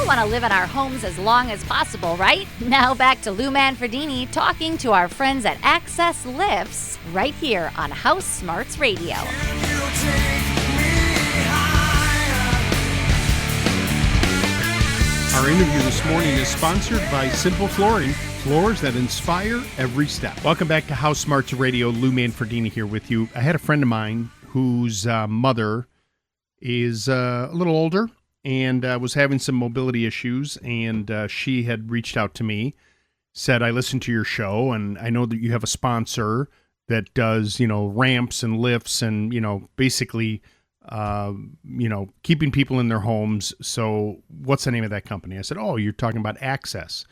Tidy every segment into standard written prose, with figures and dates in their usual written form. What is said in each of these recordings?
want to live in our homes as long as possible, right? Now back to Lou Manafredini talking to our friends at Access Lifts right here on HouseSmarts Radio. Our interview this morning is sponsored by Simple Flooring, floors that inspire every step. Welcome back to HouseSmarts Radio. Lou Manafredini here with you. I had a friend of mine whose mother is a little older and was having some mobility issues, and she had reached out to me, said, I listened to your show, and I know that you have a sponsor that does, ramps and lifts and, basically keeping people in their homes. So what's the name of that company? I said, oh, you're talking about Access.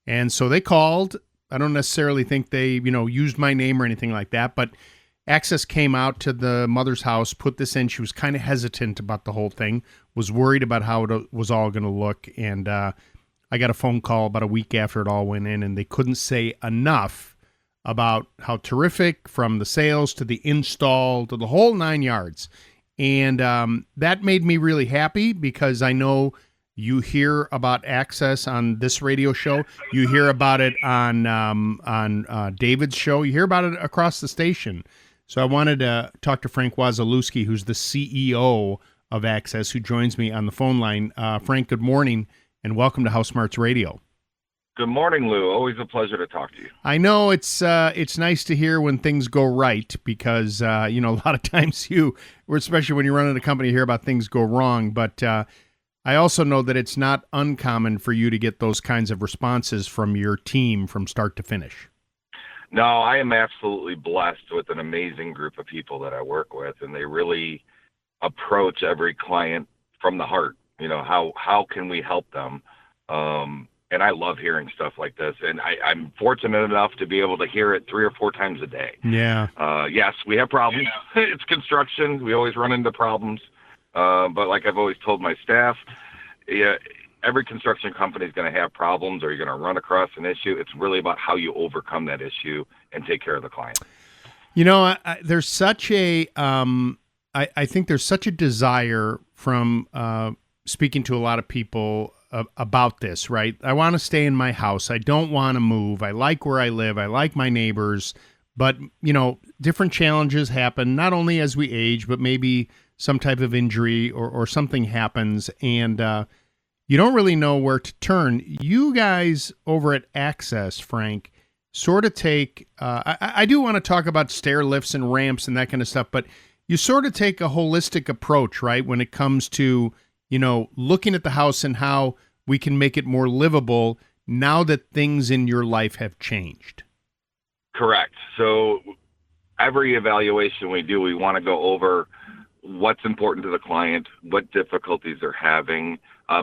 And so they called. I don't necessarily think they, used my name or anything like that, but Access came out to the mother's house, put this in. She was kind of hesitant about the whole thing, was worried about how it was all going to look. And I got a phone call about a week after it all went in, and they couldn't say enough about how terrific, from the sales to the install to the whole 9 yards. And that made me really happy, because I know you hear about Access on this radio show. You hear about it on David's show. You hear about it across the station. So I wanted to talk to Frank Wasilewski, who's the CEO of Access, who joins me on the phone line. Frank, good morning, and welcome to HouseSmarts Radio. Good morning, Lou. Always a pleasure to talk to you. I know it's nice to hear when things go right, because a lot of times especially when you run in a company, you hear about things go wrong. But I also know that it's not uncommon for you to get those kinds of responses from your team from start to finish. No, I am absolutely blessed with an amazing group of people that I work with, and they really approach every client from the heart. How can we help them? And I love hearing stuff like this. And I'm fortunate enough to be able to hear it 3 or 4 times a day. Yeah. Yes, we have problems. Yeah. It's construction. We always run into problems. But like I've always told my staff, every construction company is going to have problems, or you're going to run across an issue. It's really about how you overcome that issue and take care of the client. There's such a, I think there's such a desire from speaking to a lot of people about this, right? I want to stay in my house. I don't want to move. I like where I live. I like my neighbors. But, different challenges happen, not only as we age, but maybe some type of injury or something happens, and you don't really know where to turn. You guys over at Access, Frank, sort of take, I do want to talk about stair lifts and ramps and that kind of stuff, but you sort of take a holistic approach, right, when it comes to, looking at the house and how we can make it more livable now that things in your life have changed. Correct. So every evaluation we do, we want to go over what's important to the client, what difficulties they're having,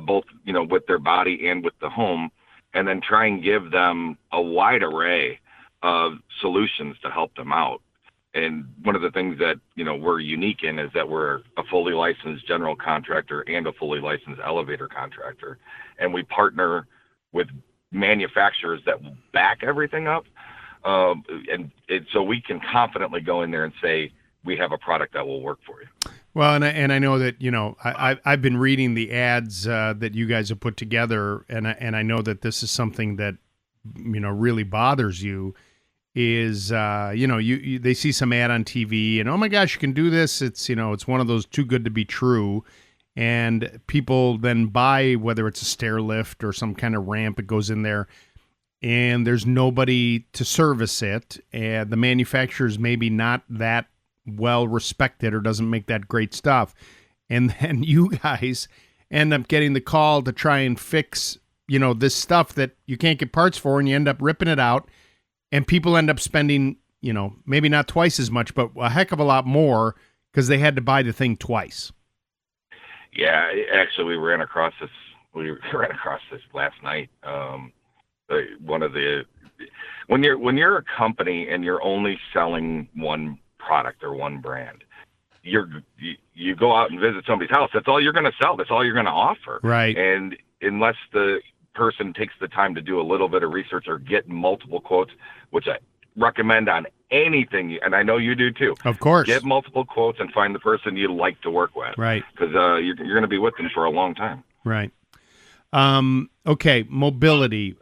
both, with their body and with the home, and then try and give them a wide array of solutions to help them out. And one of the things that, we're unique in is that we're a fully licensed general contractor and a fully licensed elevator contractor. And we partner with manufacturers that will back everything up. So we can confidently go in there and say, we have a product that will work for you. Well, and I know that, I've been reading the ads that you guys have put together, and I know that this is something that, really bothers you. Is they see some ad on TV and, oh my gosh, you can do this. It's it's one of those too good to be true, and people then buy, whether it's a stair lift or some kind of ramp, it goes in there, and there's nobody to service it, and the manufacturer's maybe not that well respected or doesn't make that great stuff, and then you guys end up getting the call to try and fix this stuff that you can't get parts for, and you end up ripping it out. And people end up spending, maybe not twice as much, but a heck of a lot more, because they had to buy the thing twice. Yeah, actually, we ran across this last night. When you're a company and you're only selling one product or one brand, you go out and visit somebody's house. That's all you're going to sell. That's all you're going to offer. Right. And unless the person takes the time to do a little bit of research or get multiple quotes, which I recommend on anything, and I know you do too. Of course. Get multiple quotes and find the person you like to work with. Right. Because you're going to be with them for a long time. Right. Okay, mobility,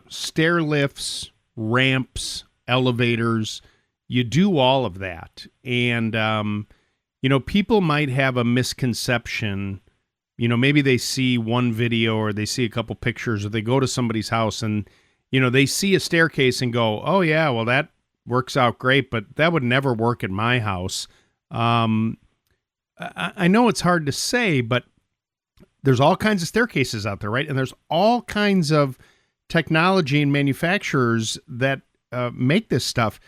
stair lifts, ramps, elevators. You do all of that. And, people might have a misconception. Maybe they see one video or they see a couple pictures or they go to somebody's house and, they see a staircase and go, oh, yeah, well, that works out great, but that would never work at my house. I know it's hard to say, but there's all kinds of staircases out there, right? And there's all kinds of technology and manufacturers that make this stuff.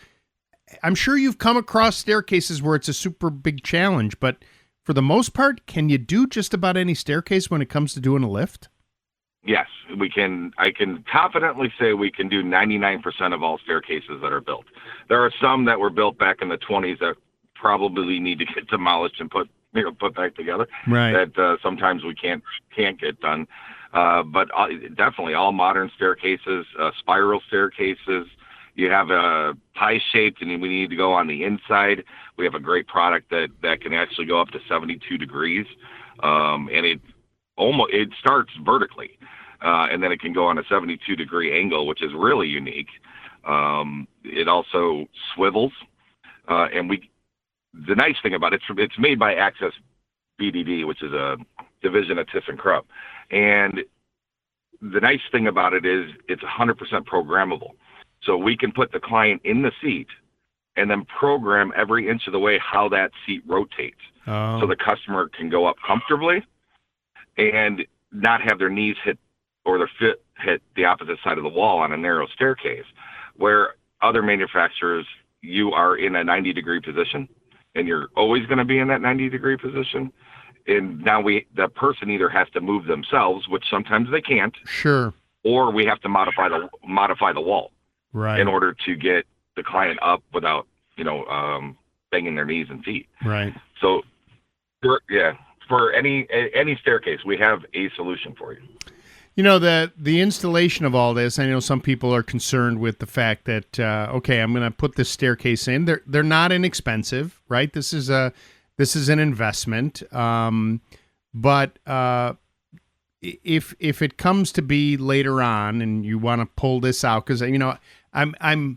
I'm sure you've come across staircases where it's a super big challenge, but for the most part, can you do just about any staircase when it comes to doing a lift? Yes, we can. I can confidently say we can do 99% of all staircases that are built. There are some that were built back in the 20s that probably need to get demolished and put back together. Right. That sometimes we can't get done. But definitely all modern staircases, spiral staircases. You have a pie-shaped, and we need to go on the inside. We have a great product that can actually go up to 72 degrees, and it starts vertically, and then it can go on a 72-degree angle, which is really unique. It also swivels, and the nice thing about it, it's made by Access BDD, which is a division of ThyssenKrupp, and the nice thing about it is it's 100% programmable. So we can put the client in the seat and then program every inch of the way how that seat rotates. Oh. So the customer can go up comfortably and not have their knees hit or their foot hit the opposite side of the wall on a narrow staircase, where other manufacturers, you are in a 90-degree position and you're always going to be in that 90-degree position. And now the person either has to move themselves, which sometimes they can't. Sure. Or we have to modify the wall. Right. In order to get the client up without, banging their knees and feet. Right. So, for any staircase, we have a solution for you. The installation of all this, I know some people are concerned with the fact that, I'm going to put this staircase in. They're not inexpensive, right? This is an investment. But if it comes to be later on and you want to pull this out, because, I'm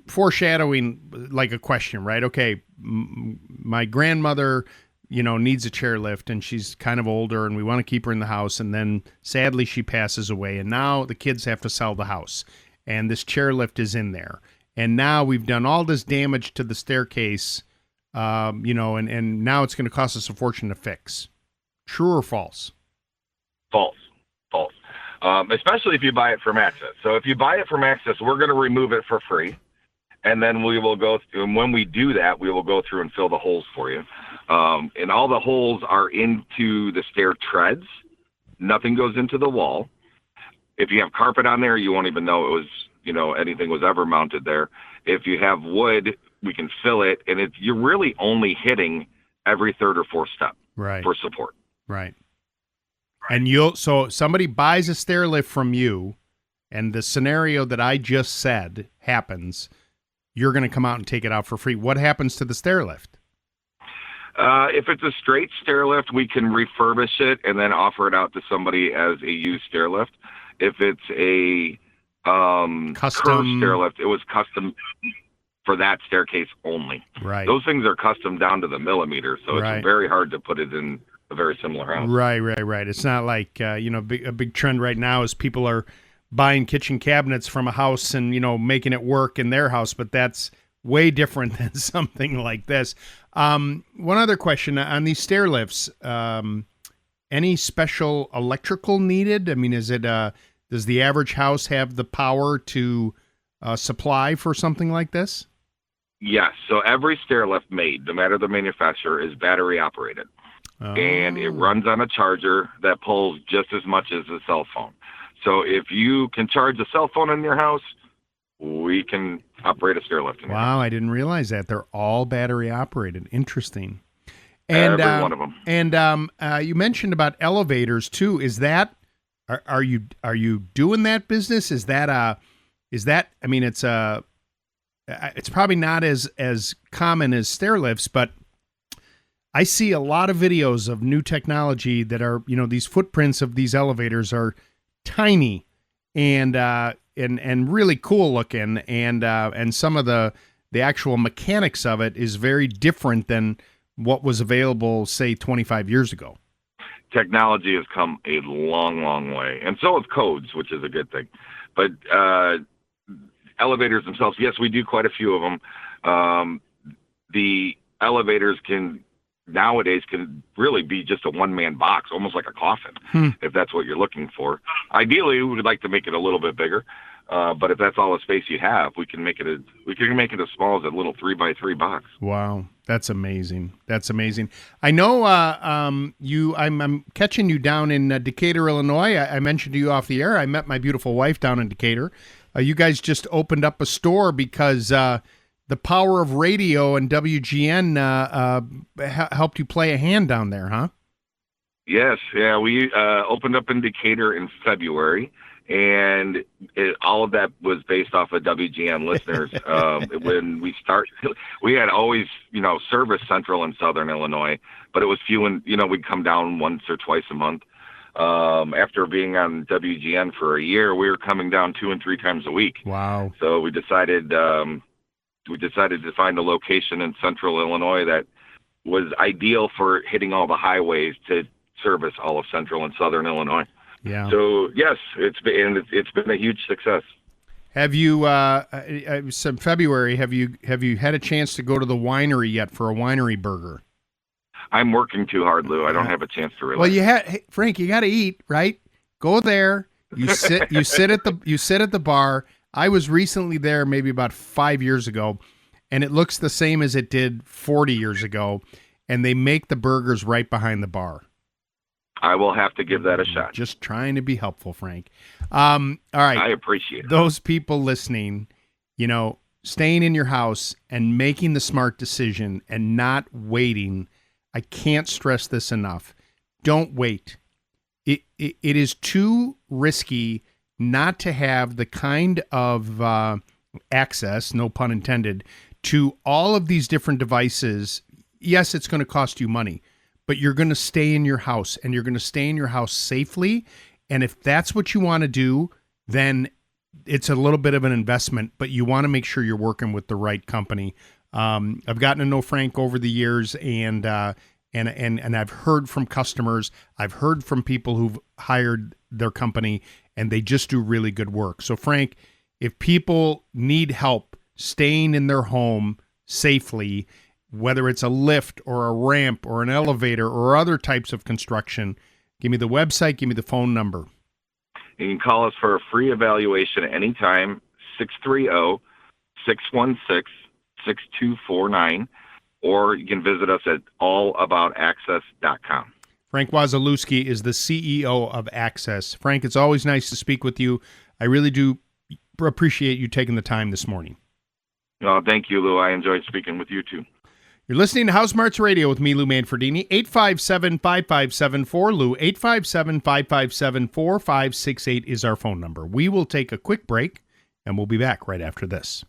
foreshadowing like a question, right? Okay, my grandmother, needs a chairlift and she's kind of older and we want to keep her in the house, and then sadly she passes away and now the kids have to sell the house and this chairlift is in there. And now we've done all this damage to the staircase, and now it's going to cost us a fortune to fix. True or false? False. Especially if you buy it from Access. So if you buy it from Access, we're going to remove it for free. And then we will go through, and when we do that, we will go through and fill the holes for you. And all the holes are into the stair treads. Nothing goes into the wall. If you have carpet on there, you won't even know it was, anything was ever mounted there. If you have wood, we can fill it. And you're really only hitting every third or fourth step. Right. For support. Right. And so somebody buys a stair lift from you, and the scenario that I just said happens, you're going to come out and take it out for free. What happens to the stair lift? If it's a straight stair lift, we can refurbish it and then offer it out to somebody as a used stair lift. If it's a custom curved stair lift, it was custom for that staircase only. Right. Those things are custom down to the millimeter, so Right. It's very hard to put it in a very similar house. Right. It's not like, a big trend right now is people are buying kitchen cabinets from a house and, making it work in their house, but that's way different than something like this. One other question on these stair lifts, any special electrical needed? I mean, does the average house have the power to supply for something like this? Yes. So every stair lift made, no matter the manufacturer, is battery operated. Oh. And it runs on a charger that pulls just as much as a cell phone. So if you can charge a cell phone in your house, we can operate a stair lift in your house. Wow, I didn't realize that. They're all battery operated. Interesting. And, every one of them. And you mentioned about elevators too. Is that are you doing that business? It's probably not as common as stair lifts, but I see a lot of videos of new technology that are, these footprints of these elevators are tiny and really cool looking, and some of the actual mechanics of it is very different than what was available, say, 25 years ago. Technology has come a long, long way, and so have codes, which is a good thing. But elevators themselves, yes, we do quite a few of them. The elevators nowadays can really be just a one-man box, almost like a coffin, if that's what you're looking for. Ideally, we would like to make it a little bit bigger, but if that's all the space you have, we can make it as small as a little 3x3 box. Wow, that's amazing. That's amazing. I know I'm catching you down in Decatur, Illinois. I mentioned to you off the air. I met my beautiful wife down in Decatur. You guys just opened up a store because the power of radio and WGN helped you play a hand down there, huh? Yes, yeah. We opened up in Decatur in February, and all of that was based off of WGN listeners. When we started, we had always, serviced Central and Southern Illinois, but it was few, and we'd come down once or twice a month. After being on WGN for a year, we were coming down 2 and 3 times a week. Wow! So we decided to find a location in Central Illinois that was ideal for hitting all the highways to service all of Central and Southern Illinois. Yeah. So yes, it's been a huge success. Have you since February? Have you had a chance to go to the winery yet for a winery burger? I'm working too hard, Lou. I don't have a chance to relax. Well, Frank, you got to eat, right? Go there. You sit at the bar. I was recently there, maybe about 5 years ago, and it looks the same as it did 40 years ago. And they make the burgers right behind the bar. I will have to give that a shot. Just trying to be helpful, Frank. All right. I appreciate it. Those people listening, staying in your house and making the smart decision and not waiting. I can't stress this enough. Don't wait. It is too risky not to have the kind of access, no pun intended, to all of these different devices. Yes, it's going to cost you money, but you're going to stay in your house, and you're going to stay in your house safely. And if that's what you want to do, then it's a little bit of an investment, but you want to make sure you're working with the right company. I've gotten to know Frank over the years, and I've heard from customers. I've heard from people who've hired their company, and they just do really good work. So, Frank, if people need help staying in their home safely, whether it's a lift or a ramp or an elevator or other types of construction, give me the website, give me the phone number. You can call us for a free evaluation anytime, 630-616-6249, or you can visit us at allaboutaccess.com. Frank Wasilewski is the CEO of Access. Frank, it's always nice to speak with you. I really do appreciate you taking the time this morning. Oh, thank you, Lou. I enjoyed speaking with you, too. You're listening to HouseSmarts Radio with me, Lou Manafredini. 857-5574, Lou. 857-557-4568 is our phone number. We will take a quick break, and we'll be back right after this.